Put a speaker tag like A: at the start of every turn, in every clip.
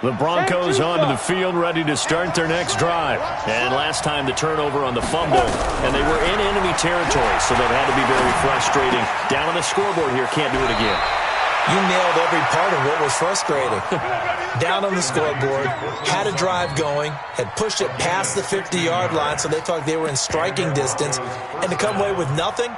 A: The Broncos onto the field, ready to start their next drive. And last time the turnover on the fumble, and they were in enemy territory, so that had to be very frustrating. Down on the scoreboard here, can't do it again.
B: You nailed every part of what was frustrating. Down on the scoreboard, had a drive going, had pushed it past the 50-yard line, so they thought they were in striking distance, and to come away with nothing,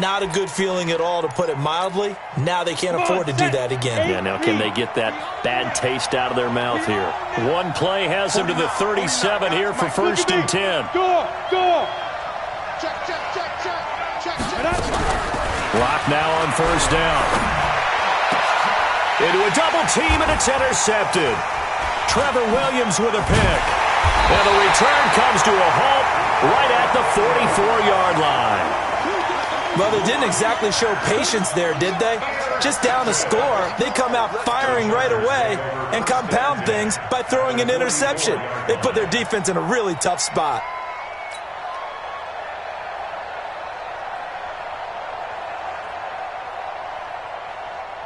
B: not a good feeling at all, to put it mildly. Now they can't afford to do that again.
A: Yeah, now can they get that bad taste out of their mouth here? One play has them to the 37 here for 1st and 10.
C: Go! Check.
A: Clock now on 1st down. Into a double team, and it's intercepted. Trevor Williams with a pick. And the return comes to a halt right at the 44-yard line.
B: Well, they didn't exactly show patience there, did they? Just down a score, they come out firing right away and compound things by throwing an interception. They put their defense in a really tough spot.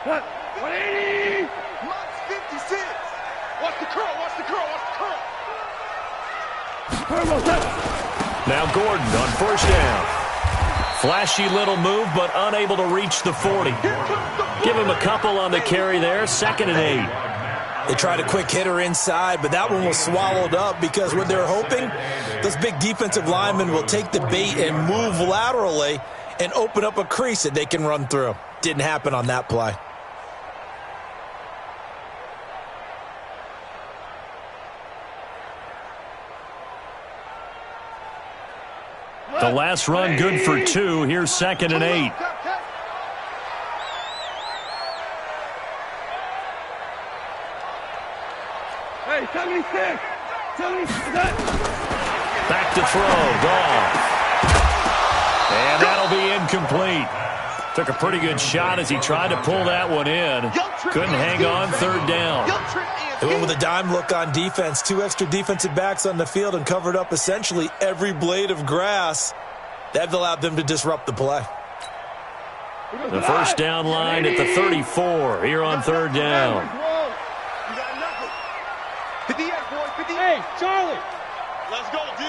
C: What? 180! Max 56! Watch the curl!
A: Now Gordon on 1st down. Flashy little move, but unable to reach the 40. Give him a couple on the carry there. 2nd and 8.
B: They tried a quick hitter inside, but that one was swallowed up because what they're hoping, those big defensive linemen will take the bait and move laterally and open up a crease that they can run through. Didn't happen on that play.
A: The last run good for 2. Here's 2nd and 8.
C: Hey, 76!
A: Back to throw. Gone. And that'll be incomplete. Took a pretty good shot as he tried to pull that one in. Couldn't hang on 3rd down.
B: They went with a dime look on defense. 2 extra defensive backs on the field and covered up essentially every blade of grass. That allowed them to disrupt the play.
A: The 1st down line at the 34 here on 3rd down.
C: Hey, Charlie! Let's go, D!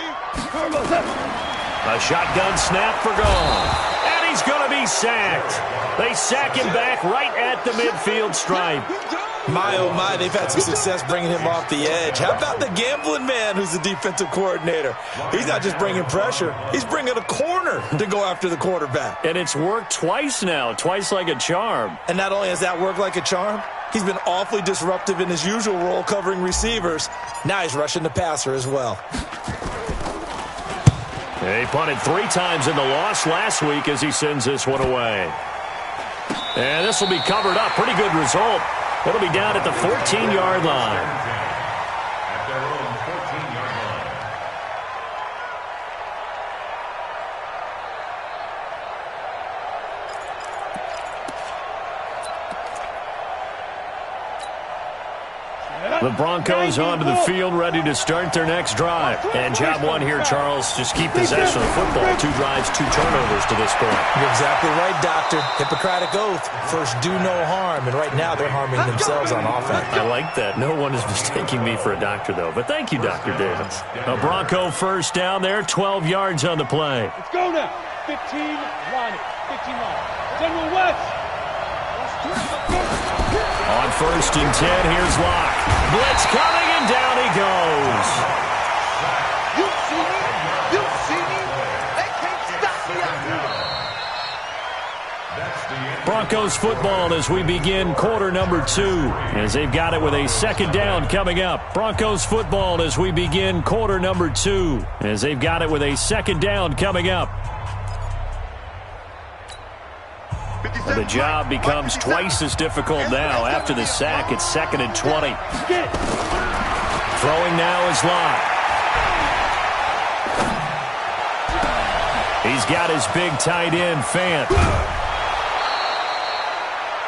A: A shotgun snap for gone. And he's going to be sacked. They sack him back right at the midfield stripe.
B: My, oh my, they've had some success bringing him off the edge. How about the gambling man who's the defensive coordinator? He's not just bringing pressure. He's bringing a corner to go after the quarterback.
A: And it's worked twice now, twice like a charm.
B: And not only has that worked like a charm, he's been awfully disruptive in his usual role covering receivers. Now he's rushing the passer as well.
A: He punted 3 times in the loss last week as he sends this one away. And this will be covered up. Pretty good result. It'll be down at the 14-yard line. The Broncos onto the field, ready to start their next drive. And job 1 here, Charles, just keep possession of the football. 2 drives, 2 turnovers to this point.
B: You're exactly right, Doctor. Hippocratic oath. First, do no harm. And right now, they're harming themselves on offense.
A: I like that. No one is mistaking me for a doctor, though. But thank you, Dr. Davis. A Bronco 1st down there, 12 yards on the play.
C: Let's go now. 15 line. General West.
A: On 1st and 10, here's Locke. Blitz coming, and down he goes.
C: You see me? They can't stop me out here.
A: Broncos football as we begin quarter number 2. As they've got it with a 2nd down coming up. Broncos football as we begin quarter number 2. As they've got it with a 2nd down coming up. The job becomes twice as difficult now. After the sack, it's 2nd and 20. Throwing now is Locke. He's got his big tight end, Fant.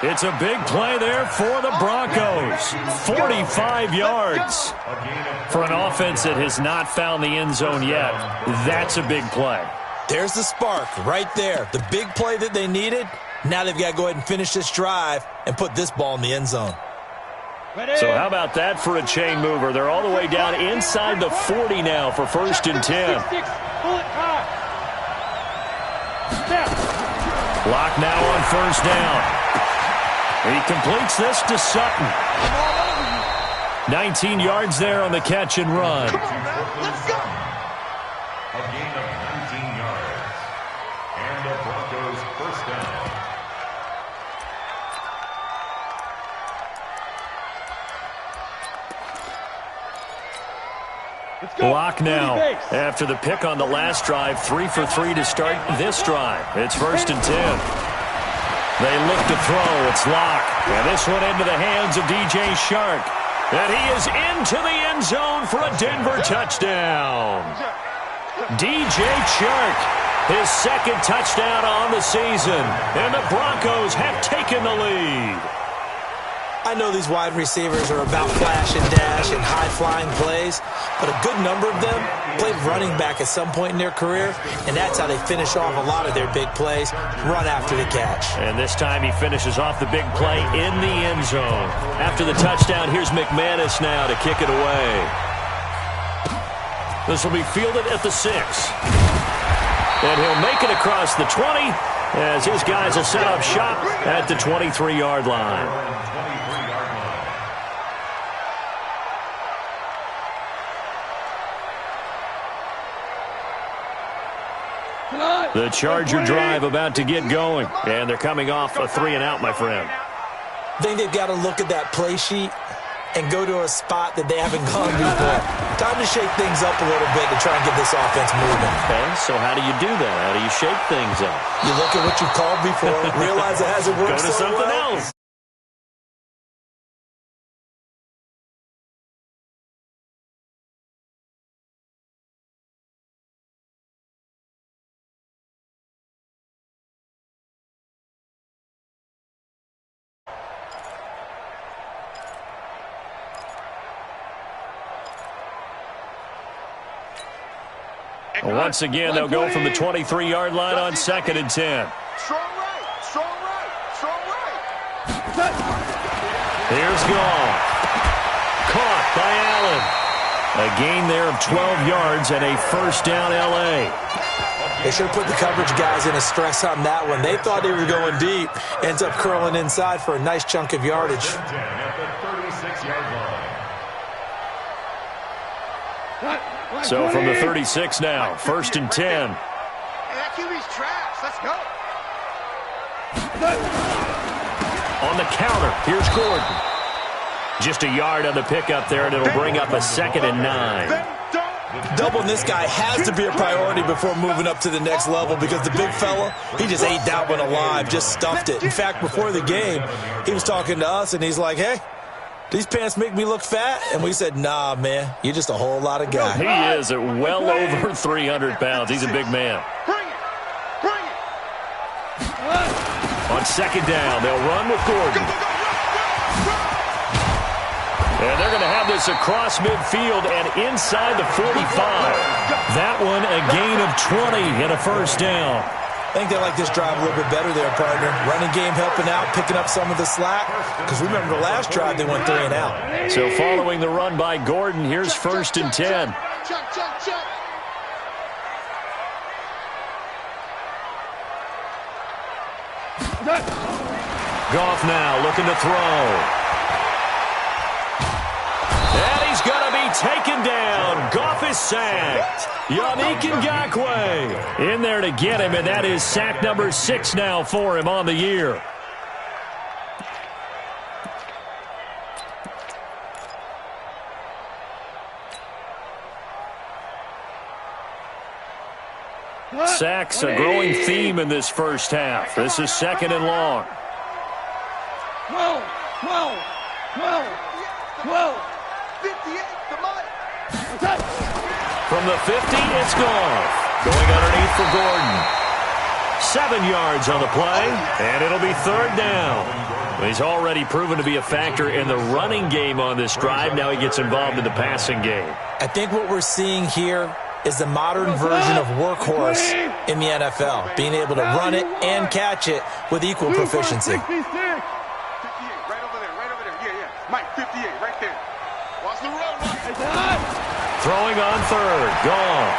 A: It's a big play there for the Broncos. 45 yards. For an offense that has not found the end zone yet, that's a big play.
B: There's the spark right there. The big play that they needed. Now they've got to go ahead and finish this drive and put this ball in the end zone.
A: So how about that for a chain mover? They're all the way down inside the 40 now for 1st and 10. Lock now on 1st down. He completes this to Sutton. 19 yards there on the catch and run.
D: Let's go. A gain of 19 yards. And the Broncos 1st down.
A: Block now. After the pick on the last drive, 3 for 3 to start this drive. It's 1st and 10. They look to throw. It's Locke. And this one into the hands of DJ Shark. And he is into the end zone for a Denver touchdown. DJ Shark, his 2nd touchdown on the season. And the Broncos have taken the lead.
B: I know these wide receivers are about flash and dash and high-flying plays, but a good number of them played running back at some point in their career, and that's how they finish off a lot of their big plays, run after the catch.
A: And this time he finishes off the big play in the end zone. After the touchdown, here's McManus now to kick it away. This will be fielded at the 6. And he'll make it across the 20 as his guys will set up shop at the 23-yard line. The Charger drive about to get going, and they're coming off a 3-and-out, my friend.
B: I think they've got to look at that play sheet and go to a spot that they haven't gone before. Time to shake things up a little bit to try and get this offense moving.
A: Okay, so how do you do that? How do you shake things up?
B: You look at what you've called before, realize it hasn't worked
A: so well. Go to something else. Once again, they'll go from the 23-yard line on 2nd and 10.
D: Strong right, strong right, strong right.
A: Here's Gall. Caught by Allen. A gain there of 12 yards and a 1st down L.A.
B: They should have put the coverage guys in a stress on that one. They thought they were going deep. Ends up curling inside for a nice chunk of yardage.
D: At the 36-yard line.
A: So from the 36 now, 1st and 10.
D: And that QB's trash. Let's go.
A: On the counter, here's Gordon. Just a yard on the pickup there, and it'll bring up a 2nd and 9.
B: Doubling this guy has to be a priority before moving up to the next level because the big fella, he just ate that one alive, just stuffed it. In fact, before the game, he was talking to us, and he's like, hey, these pants make me look fat? And we said, nah, man, you're just a whole lot of guy.
A: He is at well over 300 pounds. He's a big man.
D: Bring it. Bring it.
A: On 2nd down, they'll run with Gordon. And they're going to have this across midfield and inside the 45. That one a gain of 20 and a 1st down.
B: I think they like this drive a little bit better there, partner. Running game helping out, picking up some of the slack. Because remember the last drive, they went 3-and-out.
A: So following the run by Gordon, here's 1st and 10.
D: Check.
A: Goff now looking to throw. And he's going to be taken down. Goff is sacked. Yannick Ngakoue in there to get him, and that is sack number 6 now for him on the year. Sacks a growing theme in this first half. This is 2nd and long.
D: Whoa. 58, come on.
A: From the 50, it's Goff. Going underneath for Gordon. 7 yards on the play, and it'll be 3rd down. He's already proven to be a factor in the running game on this drive. Now he gets involved in the passing game.
B: I think what we're seeing here is the modern version of workhorse in the NFL, being able to run it and catch it with equal proficiency.
D: 58, right over there. Yeah. Mike.
C: 58, right there. Watch the run.
A: Throwing on third. Goff.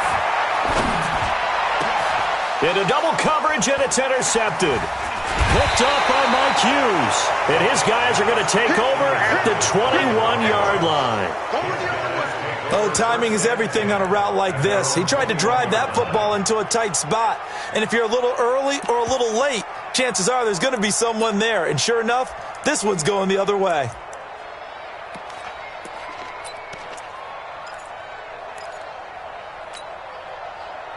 A: Into double coverage, and it's intercepted. Picked up on Mike Hughes. And his guys are going to take over at the 21-yard line.
B: Oh, timing is everything on a route like this. He tried to drive that football into a tight spot. And if you're a little early or a little late, chances are there's going to be someone there. And sure enough, this one's going the other way.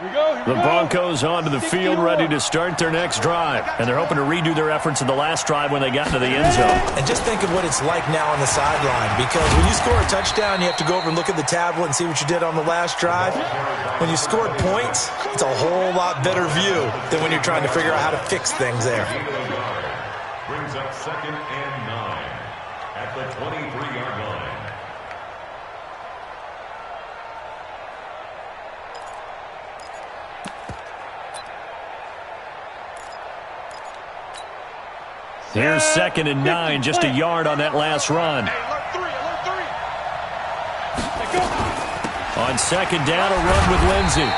A: The Broncos onto the field, ready to start their next drive. And they're hoping to redo their efforts in the last drive when they got into the end zone.
B: And just think of what it's like now on the sideline. Because when you score a touchdown, you have to go over and look at the tablet and see what you did on the last drive. When you scored points, it's a whole lot better view than when you're trying to figure out how to fix things there.
D: Brings up 2nd and 9 at the 23-yard line.
A: Here's 2nd and 9, just a yard on that last run. On 2nd down, a run with Lindsey.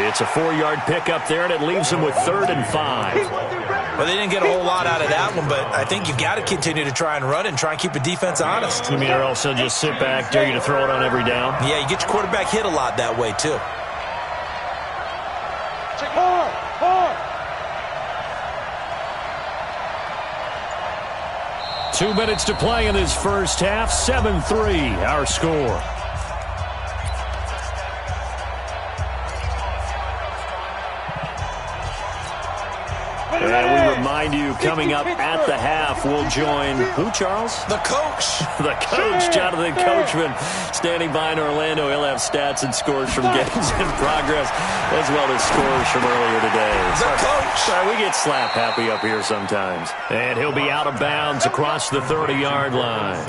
A: It's a 4-yard pickup there, and it leaves him with 3rd and 5.
B: Well, they didn't get a whole lot out of that one, but I think you've got to continue to try and run and try and keep the defense honest.
A: You mean or else they'll just sit back, dare you to throw it on every down?
B: Yeah, you get your quarterback hit a lot that way, too.
C: Hard, hard.
A: 2 minutes to play in this first half. 7-3, our score. And we remind you, coming up at the half, we'll join who, Charles?
B: The coach.
A: The coach, Jonathan Coachman, standing by in Orlando. He'll have stats and scores from games in progress, as well as scores from earlier today.
B: The coach.
A: Sorry, we get slap happy up here sometimes. And he'll be out of bounds across the 30-yard line.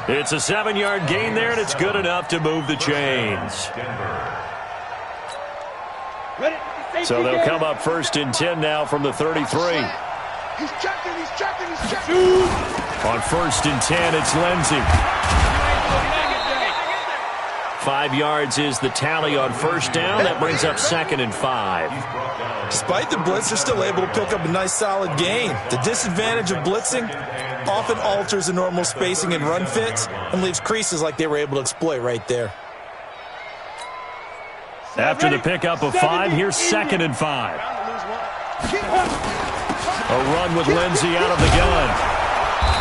A: It's a 7-yard gain there, and it's good enough to move the chains. So they'll come up 1st and 10 now from the 33.
C: He's checking, he's checking, he's checking.
A: On 1st and 10, it's Lindsey. 5 yards is the tally on 1st down. That brings up 2nd and 5.
B: Despite the blitz, they're still able to pick up a nice solid gain. The disadvantage of blitzing often alters the normal spacing and run fits and leaves creases like they were able to exploit right there.
A: After the pickup of 5, here's 2nd and 5. A run with Lindsey out of the gun.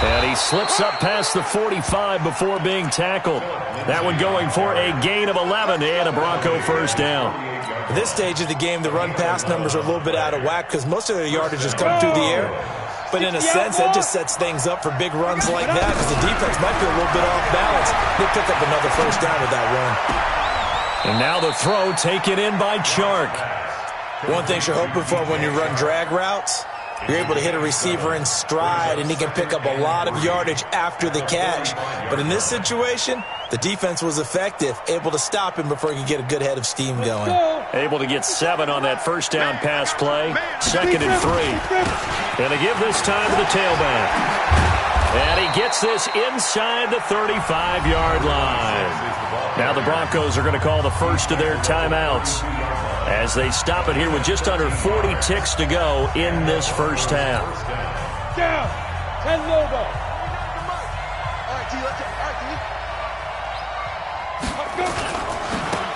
A: And he slips up past the 45 before being tackled. That one going for a gain of 11 and a Bronco 1st down.
B: At this stage of the game, the run-pass numbers are a little bit out of whack because most of their yardage has come through the air. But in a sense, that just sets things up for big runs like that because the defense might be a little bit off balance. They pick up another 1st down with that run.
A: And now the throw taken in by Chark.
B: One thing you're hoping for when you run drag routes, you're able to hit a receiver in stride, and he can pick up a lot of yardage after the catch. But in this situation, the defense was effective, able to stop him before he could get a good head of steam going.
A: Able to get 7 on that 1st down pass play. 2nd and 3. And they give this time to the tailback. And he gets this inside the 35-yard line. Now the Broncos are going to call the first of their timeouts as they stop it here with just under 40 ticks to go in this first half.
C: Down. 10 Lobo.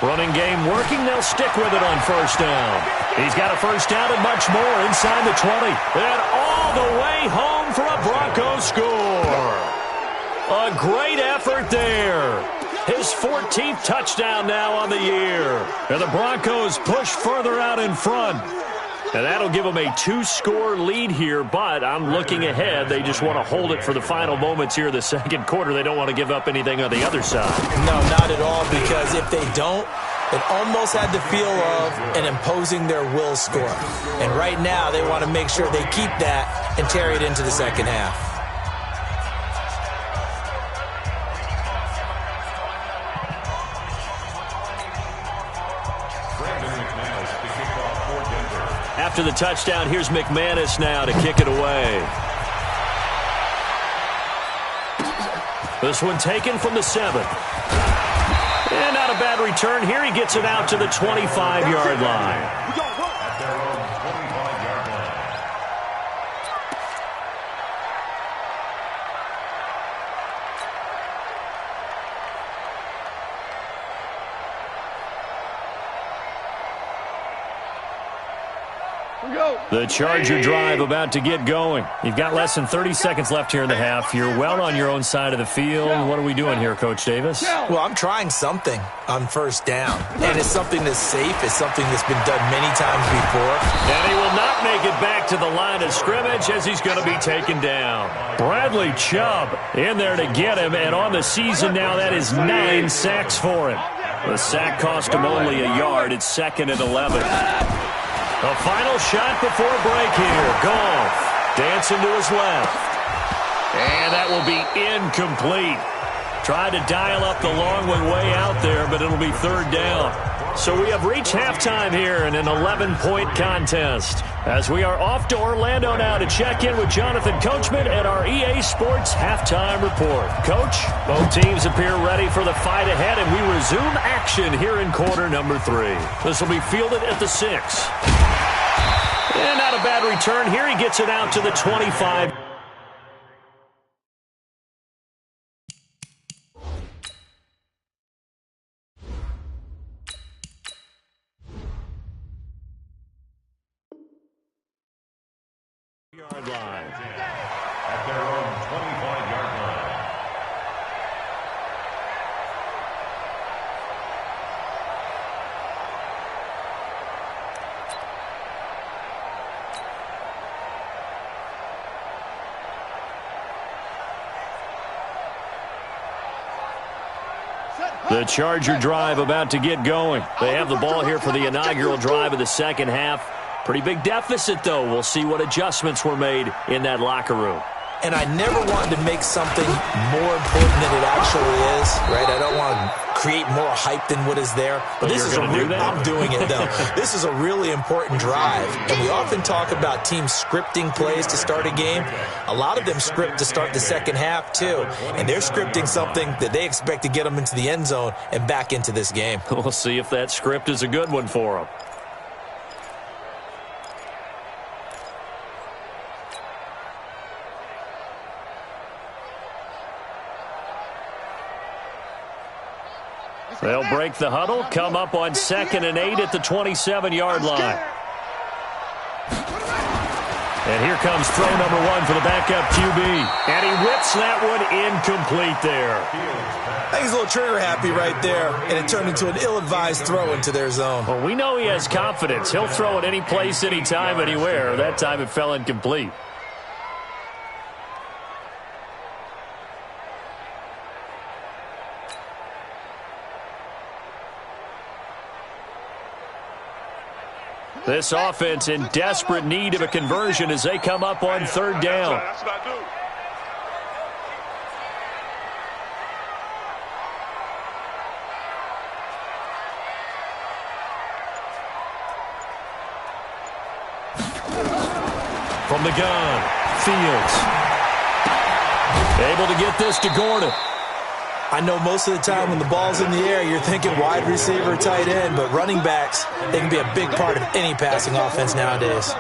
A: Running game working. They'll stick with it on 1st down. He's got a 1st down and much more inside the 20. And all the way home for a Broncos score. A great effort there. His 14th touchdown now on the year. And the Broncos push further out in front. And that'll give them a 2-score lead here, but I'm looking ahead. They just want to hold it for the final moments here of the 2nd quarter. They don't want to give up anything on the other side.
B: No, not at all, because if they don't, it almost had the feel of an imposing their will score. And right now, they want to make sure they keep that and carry it into the 2nd half.
A: After the touchdown, here's McManus now to kick it away. This one taken from the 7. And not a bad return here. He gets it out to the 25-yard line.
D: At their own 25-yard line.
A: The Charger drive about to get going. You've got less than 30 seconds left here in the half. You're well on your own side of the field. What are we doing here, Coach Davis?
B: Well, I'm trying something on first down. And it's something that's safe. It's something that's been done many times before.
A: And he will not make it back to the line of scrimmage as he's going to be taken down. Bradley Chubb in there to get him. And on the season now, that is 9 sacks for him. The sack cost him only a yard. It's 2nd and 11. The final shot before break here. Goff dancing to his left. And that will be incomplete. Tried to dial up the long one way out there, but it'll be 3rd down. So we have reached halftime here in an 11-point contest. As we are off to Orlando now to check in with Jonathan Coachman at our EA Sports Halftime Report. Coach, both teams appear ready for the fight ahead, and we resume action here in quarter number 3. This will be fielded at the 6. And not a bad return here. He gets it out to the 25. Yard line.
D: At their own 25-yard line.
A: The Charger drive about to get going. They have the ball here for the inaugural drive of the second half. Pretty big deficit, though. We'll see what adjustments were made in that locker room.
B: And I never wanted to make something more important than it actually is, right? I don't want to create more hype than what is there. But this is I'm doing it, though. This is a really important drive. And we often talk about teams scripting plays to start a game. A lot of them script to start the second half, too. And they're scripting something that they expect to get them into the end zone and back into this game.
A: We'll see if that script is a good one for them. They'll break the huddle, come up on 2nd and 8 at the 27-yard line. And here comes throw number 1 for the backup QB. And he whips that one incomplete there.
B: I think he's a little trigger happy right there, and it turned into an ill-advised throw into their zone.
A: Well, we know he has confidence. He'll throw it any place, anytime, anywhere. That time it fell incomplete. This offense in desperate need of a conversion as they come up on 3rd down.
E: That's what I do.
A: From the gun, Fields. Able to get this to Gordon.
B: I know most of the time when the ball's in the air, you're thinking wide receiver, tight end, but running backs, they can be a big part of any passing offense nowadays.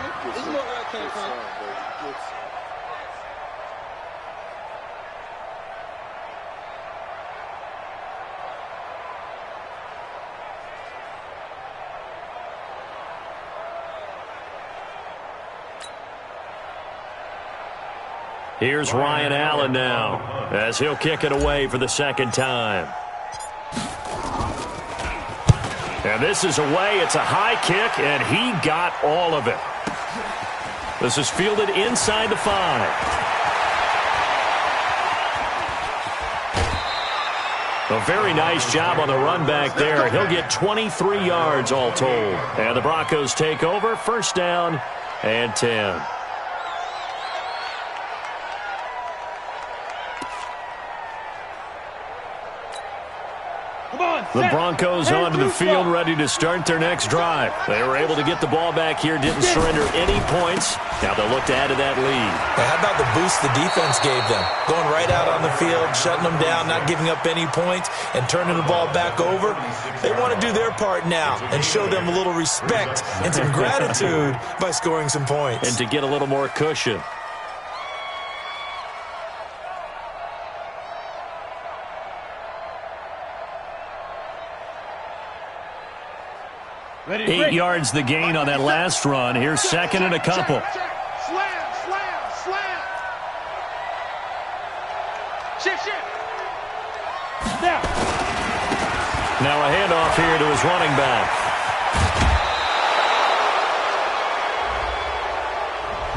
A: Here's Ryan Allen now as he'll kick it away for the 2nd time. And this is away. It's a high kick, and he got all of it. This is fielded inside the 5. A very nice job on the run back there. He'll get 23 yards all told. And the Broncos take over, 1st down and 10. The Broncos onto the field ready to start their next drive. They were able to get the ball back here, didn't surrender any points. Now they'll look to add to that lead.
B: Now, how about the boost the defense gave them? Going right out on the field, shutting them down, not giving up any points, and turning the ball back over. They want to do their part now and show them a little respect and some gratitude by scoring some points.
A: And to get a little more cushion.
C: Ready,
A: 8 yards the gain on that last run. Here's second and a couple.
C: Slam, slam, slam. Shift.
A: Now a handoff here to his running back.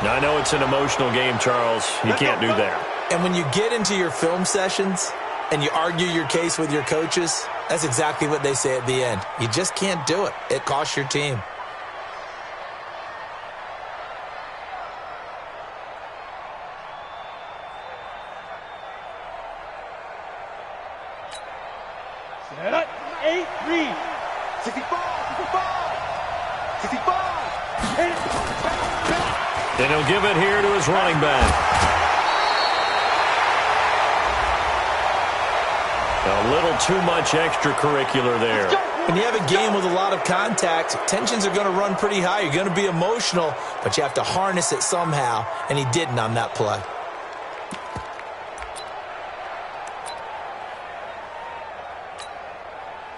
A: Now I know it's an emotional game, Charles. You can't do that.
B: And when you get into your film sessions and you argue your case with your coaches, that's exactly what they say at the end. You just can't do it. It costs your team.
C: Set up. 8, read. 65.
A: And he'll give it here to his running back. A little too much extracurricular there.
B: When you have a game with a lot of contact, tensions are going to run pretty high. You're going to be emotional, but you have to harness it somehow, and he didn't on that play.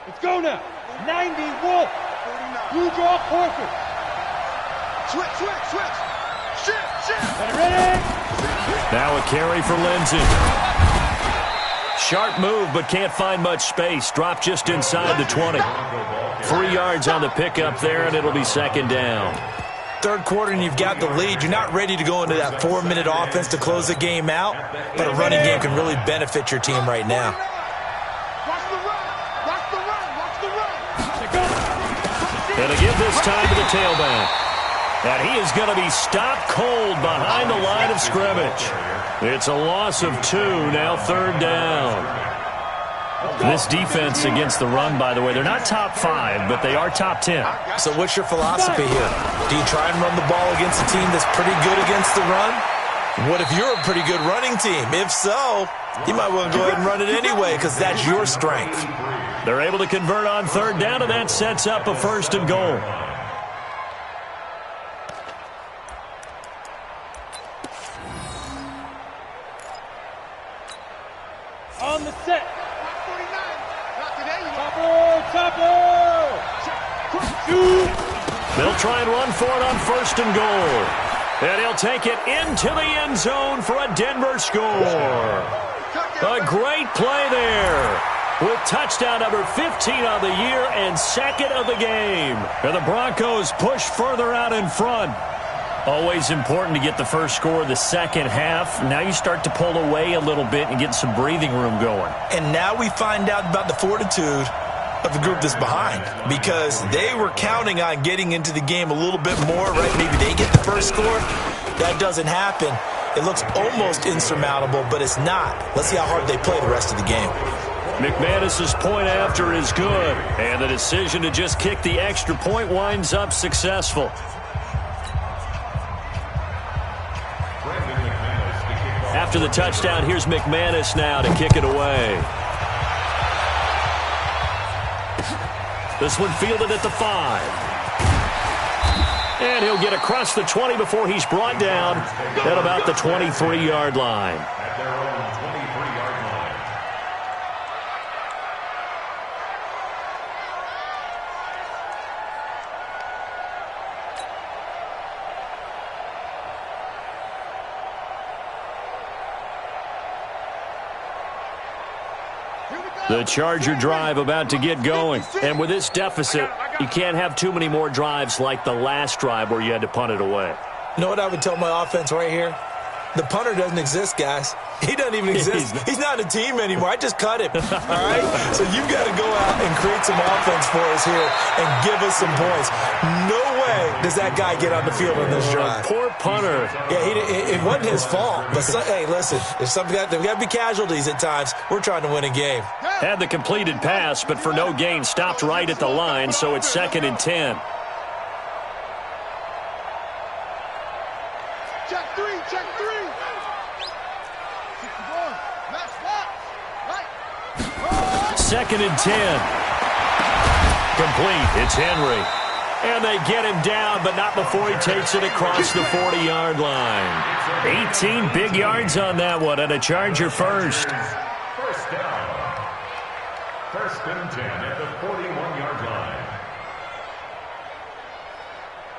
C: Let's go now. 90, Wolf. Blue draw, Corker. Switch. Shift. Ready.
A: Now a carry for Lindsay. Sharp move, but can't find much space. Dropped just inside the 20. 3 yards on the pickup there, and it'll be second down.
B: Third quarter, and you've got the lead. You're not ready to go into that 4-minute offense to close the game out, but a running game can really benefit your team right now.
C: Watch the run.
A: And to give this time to the tailback. And he is going to be stopped cold behind the line of scrimmage. It's a loss of 2, now third down. This defense against the run, by the way, they're not top 5, but they are top 10.
B: So what's your philosophy here? Do you try and run the ball against a team that's pretty good against the run? What if you're a pretty good running team? If so, you might want to go ahead and run it anyway because that's your strength.
A: They're able to convert on third down, and that sets up a first and goal.
C: On the set.
A: They'll try and run for it on first and goal. And he'll take it into the end zone for a Denver score. A great play there with touchdown number 15 on the year and second of the game. And the Broncos push further out in front. Always important to get the first score of the second half. Now you start to pull away a little bit and get some breathing room going.
B: And now we find out about the fortitude of the group that's behind because they were counting on getting into the game a little bit more, right? Maybe they get the first score. That doesn't happen. It looks almost insurmountable, but it's not. Let's see how hard they play the rest of the game.
A: McManus's point after is good, and the decision to just kick the extra point winds up successful. After the touchdown, here's McManus now to kick it away. This one fielded at the 5. And he'll get across the 20 before he's brought down at about the 23-yard line.
D: At their own 23-yard line.
A: The Charger drive about to get going. And with this deficit, you can't have too many more drives like the last drive where you had to punt it away.
B: You know what I would tell my offense right here? The punter doesn't exist, guys. He doesn't even exist. He's not a team anymore. I just cut him. All right? So you've got to go out and create some offense for us here and give us some points. No way way does that guy get on the field on this drive.
A: Poor punter.
B: Yeah, it wasn't his fault. But, hey, listen, there's got to be casualties at times. We're trying to win a game.
A: Had the completed pass, but for no gain, stopped right at the line, so it's 2nd and 10.
C: Check three.
A: 2nd and 10. Complete. It's Henry. And they get him down, but not before he takes it across the 40-yard line. 18 big yards on that one, and a Charger first.
D: First down. 1st and 10 at the 41-yard line.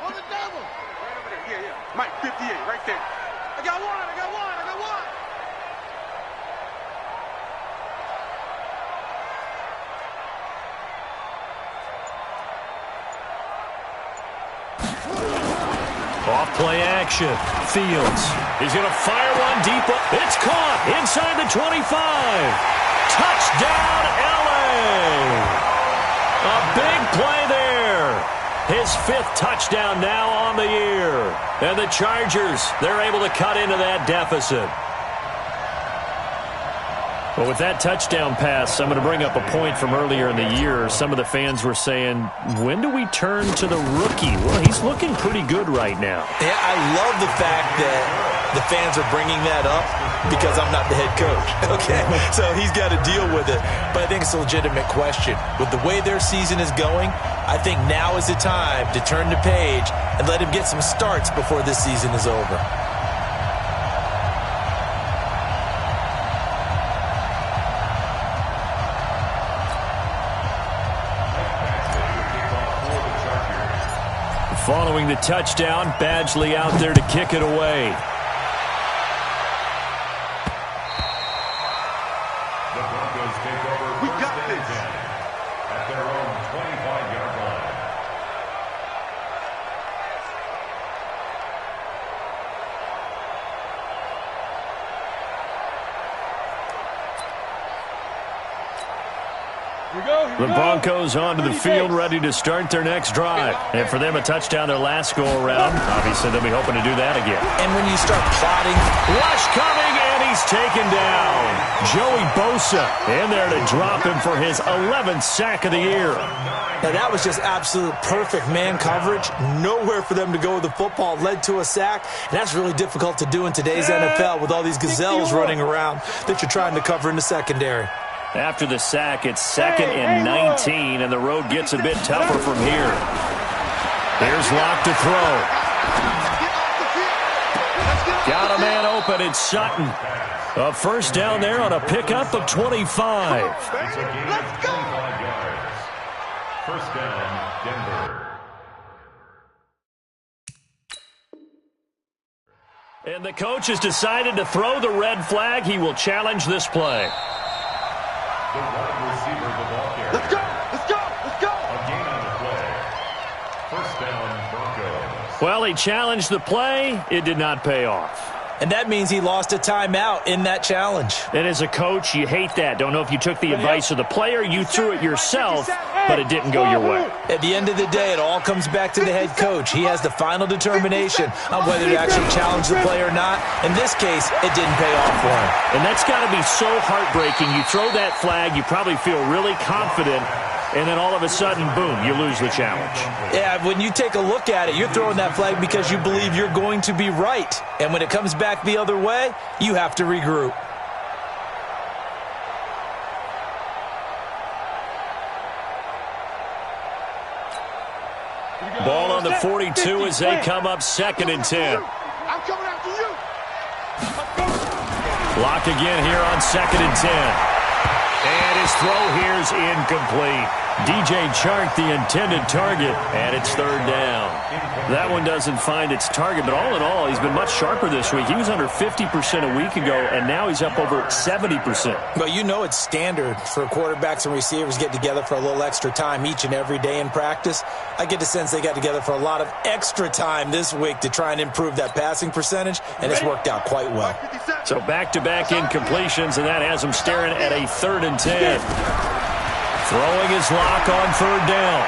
C: On the double. Right over there. Yeah. Mike, 58, right there. I got one.
A: Off play action. Fields. He's going to fire one deep. It's caught inside the 25. Touchdown, L.A. A big play there. His 5th touchdown now on the year. And the Chargers, they're able to cut into that deficit. Well, with that touchdown pass, I'm going to bring up a point from earlier in the year. Some of the fans were saying, when do we turn to the rookie? Well, he's looking pretty good right now.
B: Yeah, I love the fact that the fans are bringing that up because I'm not the head coach, okay? So he's got to deal with it. But I think it's a legitimate question. With the way their season is going, I think now is the time to turn the page and let him get some starts before this season is over.
A: Following the touchdown, Badgley out there to kick it away.
D: The Broncos take over first and 10 at their own 25-yard line.
A: The Broncos onto the field, ready to start their next drive. And for them, a touchdown their last go-around. Obviously, they'll be hoping to do that again.
B: And when you start plotting,
A: rush coming, and he's taken down. Joey Bosa in there to drop him for his 11th sack of the year.
B: Now, that was just absolute perfect man coverage. Nowhere for them to go with the football. Led to a sack. And that's really difficult to do in today's NFL with all these gazelles running around that you're trying to cover in the secondary.
A: After the sack, it's 2nd and 19, and the road gets a bit tougher from here. Here's Locke to throw. Got a man open. It's Sutton. A first down there on a pickup of 25.
D: It's a gain of 25 yards. First down, Denver.
A: And the coach has decided to throw the red flag. He will challenge this play.
D: The wide receiver, the ball carrier.
C: Let's go.
D: A gain on the play. First down, Broncos.
A: Well, he challenged the play. It did not pay off.
B: And that means he lost a timeout in that challenge.
A: And as a coach, you hate that. Don't know if you took the advice of the player, you threw it yourself, but it didn't go your way.
B: At the end of the day, it all comes back to the head coach. He has the final determination on whether to actually challenge the play or not. In this case, it didn't pay off for him.
A: And that's got to be so heartbreaking. You throw that flag, you probably feel really confident, and then all of a sudden, boom, you lose the challenge.
B: Yeah, when you take a look at it, you're throwing that flag because you believe you're going to be right. And when it comes back the other way, you have to regroup.
A: Ball on the 42 as they come up 2nd and 10.
C: I'm coming after you.
A: Lock again here on 2nd and 10. And his throw here's incomplete. DJ Chark, the intended target, and it's 3rd down. That one doesn't find its target, but all in all, he's been much sharper this week. He was under 50% a week ago, and now he's up over 70%.
B: Well, you know it's standard for quarterbacks and receivers get together for a little extra time each and every day in practice. I get the sense they got together for a lot of extra time this week to try and improve that passing percentage, and it's worked out quite well.
A: So back-to-back incompletions, and that has him staring at a 3rd and 10. Throwing his Lock on 3rd down.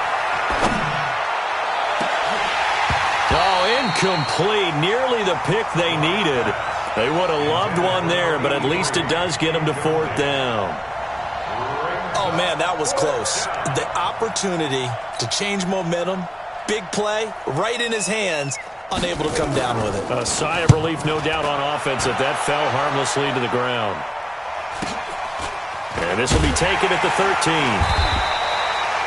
A: Incomplete. Nearly the pick they needed. They would have loved one there, but at least it does get them to 4th down.
B: Oh, man, that was close. The opportunity to change momentum, big play, right in his hands, unable to come down with it.
A: A sigh of relief, no doubt, on offense that fell harmlessly to the ground. And this will be taken at the 13.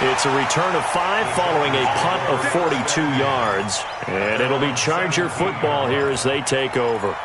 A: It's a return of 5 following a punt of 42 yards. And it'll be Charger football here as they take over.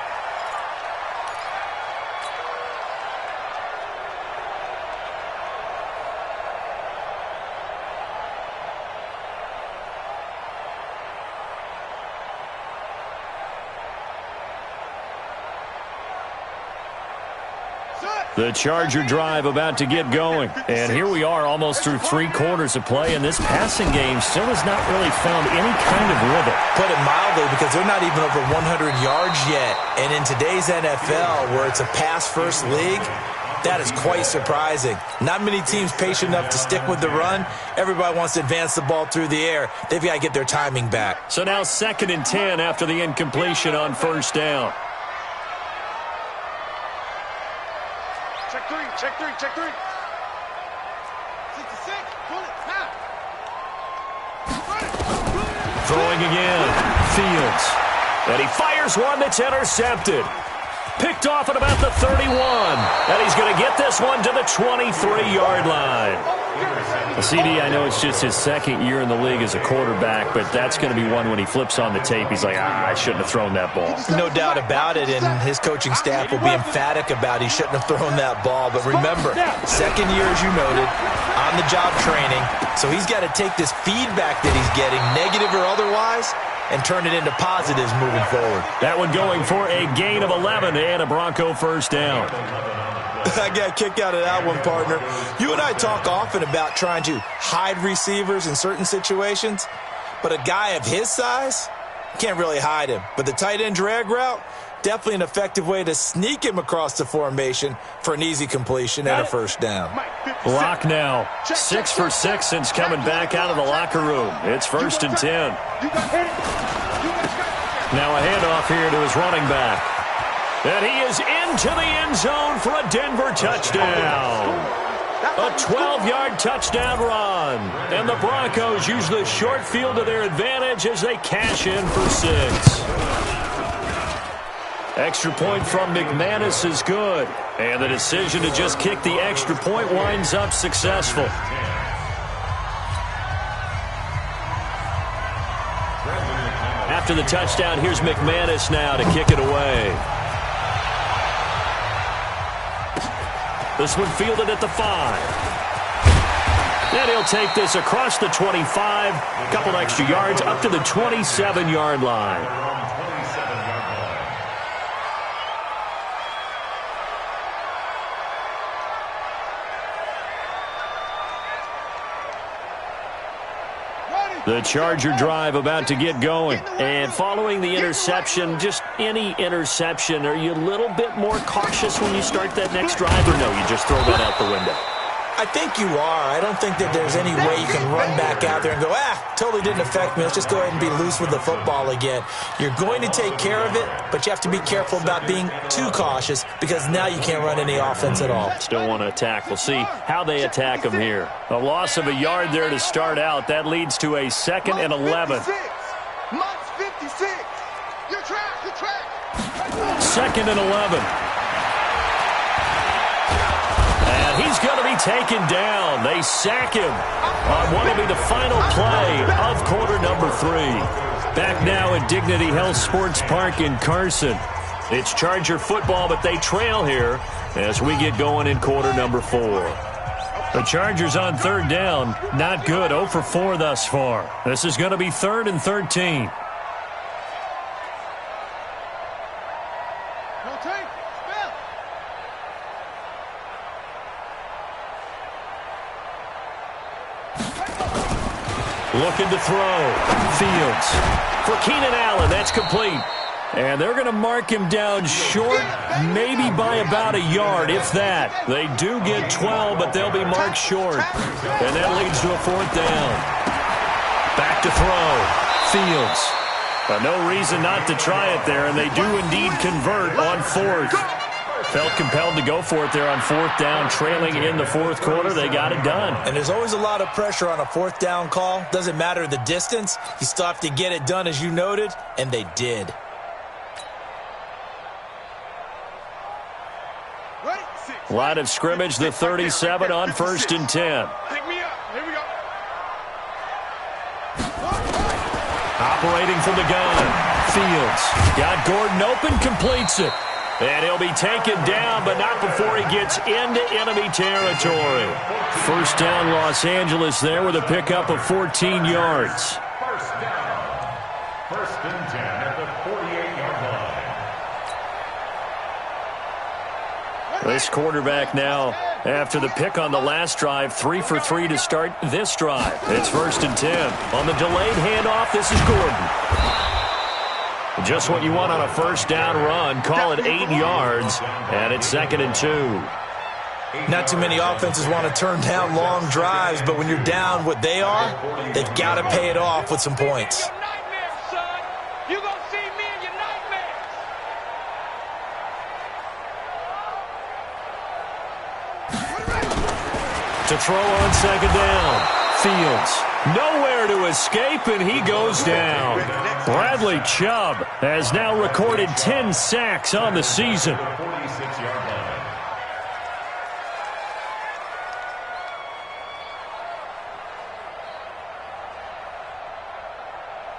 A: The Charger drive about to get going. And here we are almost through 3 quarters of play, and this passing game still has not really found any kind of rhythm.
B: Put it mildly, because they're not even over 100 yards yet. And in today's NFL, where it's a pass-first league, that is quite surprising. Not many teams patient enough to stick with the run. Everybody wants to advance the ball through the air. They've got to get their timing back.
A: So now 2nd and 10 after the incompletion on 1st down.
C: Check three. 66, pull it, now.
A: Throwing again. Fields. And he fires one that's intercepted. Picked off at about the 31. And he's going to get this one to the 23-yard line. CD, I know it's just his 2nd year in the league as a quarterback, but that's going to be one when he flips on the tape. He's like, I shouldn't have thrown that ball.
B: No doubt about it, and his coaching staff will be emphatic about he shouldn't have thrown that ball. But remember, 2nd year, as you noted, on-the-job training. So he's got to take this feedback that he's getting, negative or otherwise, and turn it into positives moving forward.
A: That one going for a gain of 11 and a Bronco 1st down.
B: I got a kick out of that one, partner. You and I talk often about trying to hide receivers in certain situations, but a guy of his size, can't really hide him. But the tight end drag route, definitely an effective way to sneak him across the formation for an ezy completion and a 1st down.
A: Lock now. 6 for 6 since coming back out of the locker room. It's 1st and 10. Now a handoff here to his running back. And he is into the end zone for a Denver touchdown. A 12-yard touchdown run. And the Broncos use the short field to their advantage as they cash in for 6. Extra point from McManus is good. And the decision to just kick the extra point winds up successful. After the touchdown, here's McManus now to kick it away. This one fielded at the 5. And he'll take this across the 25. A couple extra yards up to the 27-yard line. The Charger drive about to get going. And following the interception, just any interception, are you a little bit more cautious when you start that next drive, or no, you just throw that out the window?
B: I think you are. I don't think that there's any way you can run back out there and go, totally didn't affect me. Let's just go ahead and be loose with the football again. You're going to take care of it, but you have to be careful about being too cautious because now you can't run any offense at all.
A: Still want to attack. We'll see how they attack him here. A loss of a yard there to start out. That leads to a 2nd and 11.
C: Months 56. Your track.
A: 2nd and 11. He's going to be taken down. They sack him on what will be the final play of quarter number 3. Back now at Dignity Health Sports Park in Carson. It's Charger football, but they trail here as we get going in quarter number 4. The Chargers on 3rd down. Not good. 0 for 4 thus far. This is going to be 3rd and 13. Looking to throw. Fields. For Keenan Allen, that's complete. And they're going to mark him down short, maybe by about a yard, if that. They do get 12, but they'll be marked short. And that leads to a 4th down. Back to throw. Fields. But no reason not to try it there, and they do indeed convert on fourth. Felt compelled to go for it there on fourth down, trailing in the fourth quarter. They got it done.
B: And there's always a lot of pressure on a fourth down call. Doesn't matter the distance. You still have to get it done, as you noted, and they did.
A: Line of scrimmage, the 37 on 1st and 10.
C: Pick me up. Here we go.
A: Operating from the gun. Fields got Gordon open, completes it. And he'll be taken down, but not before he gets into enemy territory. First down, Los Angeles there with a pickup of 14 yards.
D: First down. 1st and 10 at the 48-yard line.
A: This quarterback now, after the pick on the last drive, 3 for 3 to start this drive. It's 1st and 10. On the delayed handoff, this is Gordon. Just what you want on a first down run. Call it 8 yards, and it's 2nd and 2.
B: Not too many offenses want to turn down long drives, but when you're down what they are, they've got to pay it off with some points.
C: You're going to see me in your nightmares.
A: To throw on 2nd down. Fields nowhere to escape, and he goes down. Bradley Chubb has now recorded 10 sacks on the season.
D: 46-yard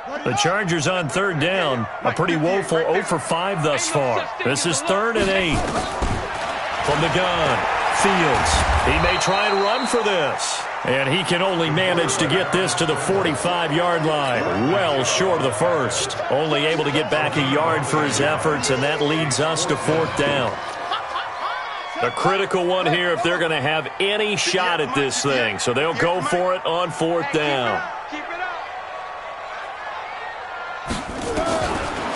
D: line.
A: The Chargers on 3rd down, a pretty woeful 0 for 5 thus far. This is 3rd and 8. From the gun, Fields. He may try and run for this. And he can only manage to get this to the 45-yard line. Well short of the first. Only able to get back a yard for his efforts, and that leads us to 4th down. A critical one here if they're going to have any shot at this thing. So they'll go for it on 4th down.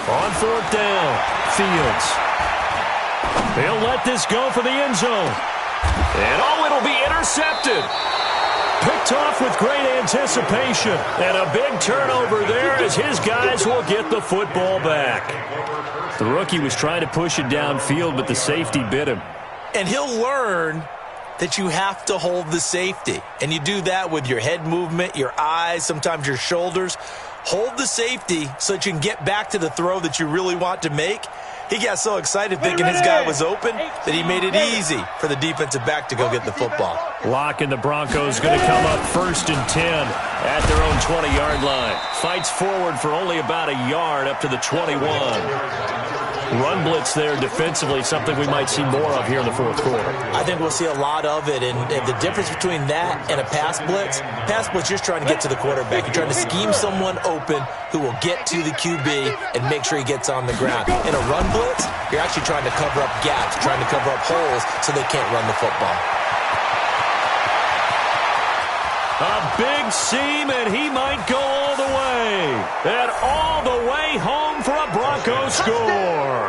A: On 4th down, Fields. They'll let this go for the end zone. And it'll be intercepted. Picked off with great anticipation. And a big turnover there as his guys will get the football back. The rookie was trying to push it downfield, but the safety bit him.
B: And he'll learn that you have to hold the safety. And you do that with your head movement, your eyes, sometimes your shoulders. Hold the safety so that you can get back to the throw that you really want to make. He got so excited thinking his guy was open that he made it easy for the defensive back to go get the football.
A: Lock and the Broncos going to come up 1st and 10 at their own 20-yard line. Fights forward for only about a yard up to the 21. Run blitz there defensively, something we might see more of here in the fourth quarter.
B: I think we'll see a lot of it, and the difference between that and a pass blitz, you're just trying to get to the quarterback. You're trying to scheme someone open who will get to the QB and make sure he gets on the ground. In a run blitz, you're actually trying to cover up gaps, trying to cover up holes so they can't run the football.
A: A big seam, and he might go all the way. And all the way home for a Broncos score.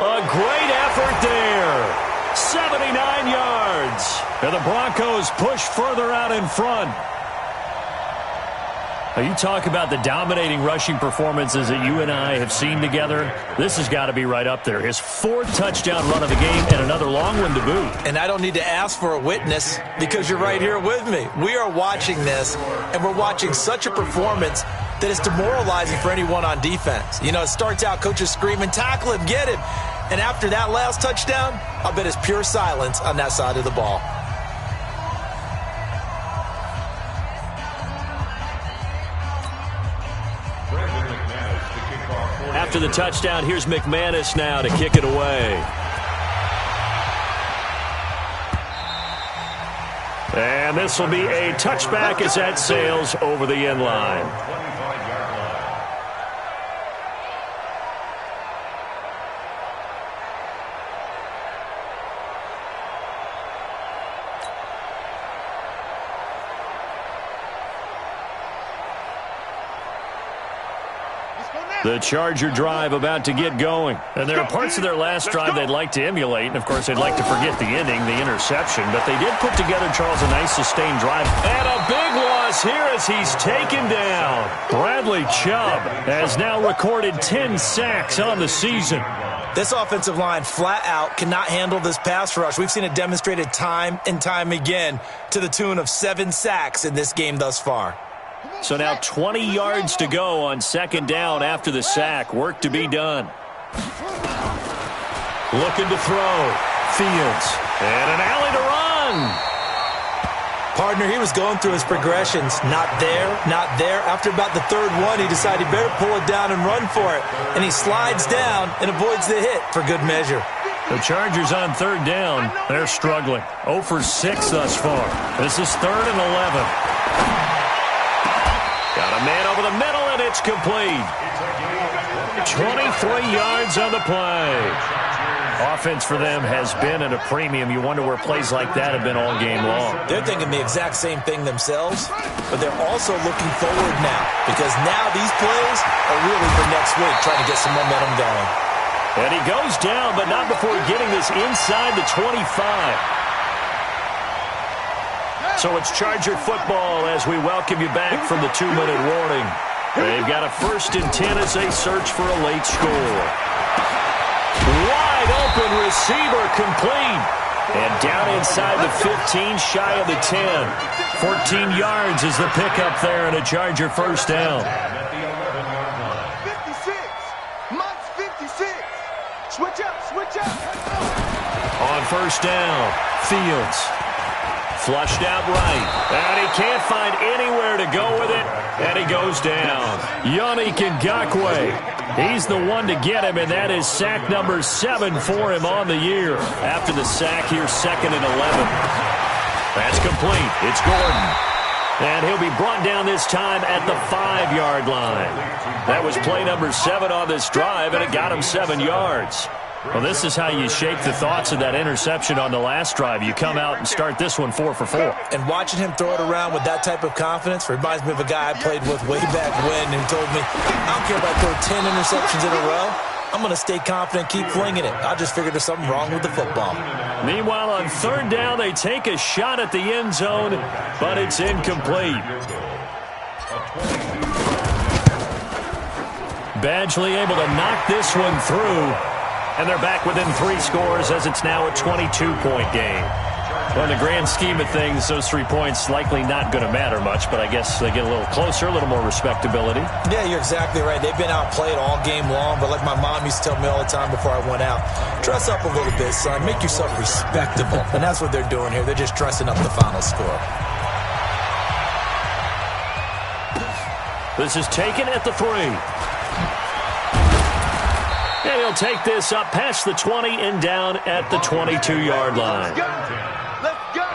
A: A great effort there. 79 yards. And the Broncos push further out in front. Now, you talk about the dominating rushing performances that you and I have seen together. This has got to be right up there. His 4th touchdown run of the game and another long one to boot.
B: And I don't need to ask for a witness because you're right here with me. We are watching this, and we're watching such a performance that is demoralizing for anyone on defense. You know, it starts out coaches screaming, tackle him, get him. And after that last touchdown, I'll bet it's pure silence on that side of the ball.
A: After the touchdown, here's McManus now to kick it away. And this will be a touchback as that sails over the end line.
C: Let's go now.
A: The Charger drive about to get going. And there are parts of their last drive they'd like to emulate. And, of course, they'd like to forget the ending, the interception. But they did put together, Charles, a nice sustained drive. And a big loss here as he's taken down. Bradley Chubb has now recorded 10 sacks on the season.
B: This offensive line flat out cannot handle this pass rush. We've seen it demonstrated time and time again to the tune of 7 sacks in this game thus far.
A: So now 20 yards to go on second down after the sack. Work to be done. Looking to throw. Fields. And an alley to run.
B: Partner, he was going through his progressions. Not there, not there. After about the third one, he decided he better pull it down and run for it. And he slides down and avoids the hit for good measure.
A: The Chargers on third down. They're struggling. 0 for 6 thus far. This is 3rd and 11. Got a man over the middle, and it's complete. 23 yards on the play. Offense for them has been at a premium. You wonder where plays like that have been all game long.
B: They're thinking the exact same thing themselves, but they're also looking forward now because now these plays are really for next week, trying to get some momentum going.
A: And he goes down, but not before getting this inside the 25. So it's Charger football as we welcome you back from the 2-minute warning. They've got a 1st and 10 as they search for a late score. Wide open receiver complete. And down inside the 15, shy of the 10. 14 yards is the pickup there and a Charger first down.
C: 56. Mott's 56. Switch up.
A: On first down, Fields. Flushed out right. And he can't find anywhere to go with it. And he goes down. Yannick Ngakoue. He's the one to get him, and that is sack number 7 for him on the year. After the sack here, 2nd and 11. That's complete. It's Gordon. And he'll be brought down this time at the 5-yard line. That was play number 7 on this drive, and it got him 7 yards. Well, this is how you shake the thoughts of that interception on the last drive. You come out and start this one 4 for 4.
B: And watching him throw it around with that type of confidence reminds me of a guy I played with way back when who told me, I don't care if I throw 10 interceptions in a row. I'm going to stay confident, keep flinging it. I just figured there's something wrong with the football.
A: Meanwhile, on third down, they take a shot at the end zone, but it's incomplete. Badgley able to knock this one through. And they're back within 3 scores as it's now a 22-point game. Well, in the grand scheme of things, those 3 points likely not going to matter much, but I guess they get a little closer, a little more respectability.
B: Yeah, you're exactly right. They've been outplayed all game long, but like my mom used to tell me all the time before I went out, dress up a little bit, son. Make yourself respectable. And that's what they're doing here. They're just dressing up the final score.
A: This is taken at the 3. And he'll take this up past the 20 and down at the 22-yard line.
C: Let's go.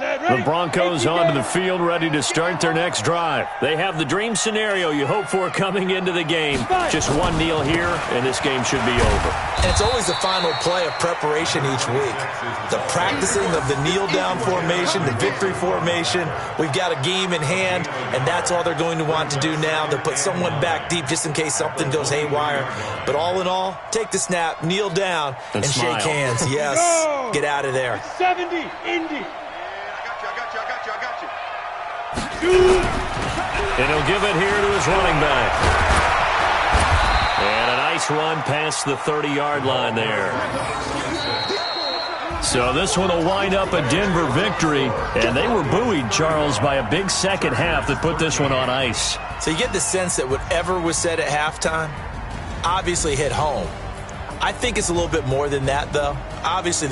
A: The Broncos onto the field, ready to start their next drive. They have the dream scenario you hope for coming into the game. Just one kneel here, and this game should be over.
B: And it's always the final play of preparation each week. The practicing of the kneel-down formation, the victory formation. We've got a game in hand, and that's all they're going to want to do now. They'll put someone back deep just in case something goes haywire. But all in all, take the snap, kneel down, and shake hands. Yes, get out of there.
C: 70, Indy.
A: And he'll give it here to his running back. And a nice run past the 30-yard line there. So this one will wind up a Denver victory. And they were buoyed, Charles, by a big second half that put this one on ice.
B: So you get the sense that whatever was said at halftime obviously hit home. I think it's a little bit more than that, though. Obviously,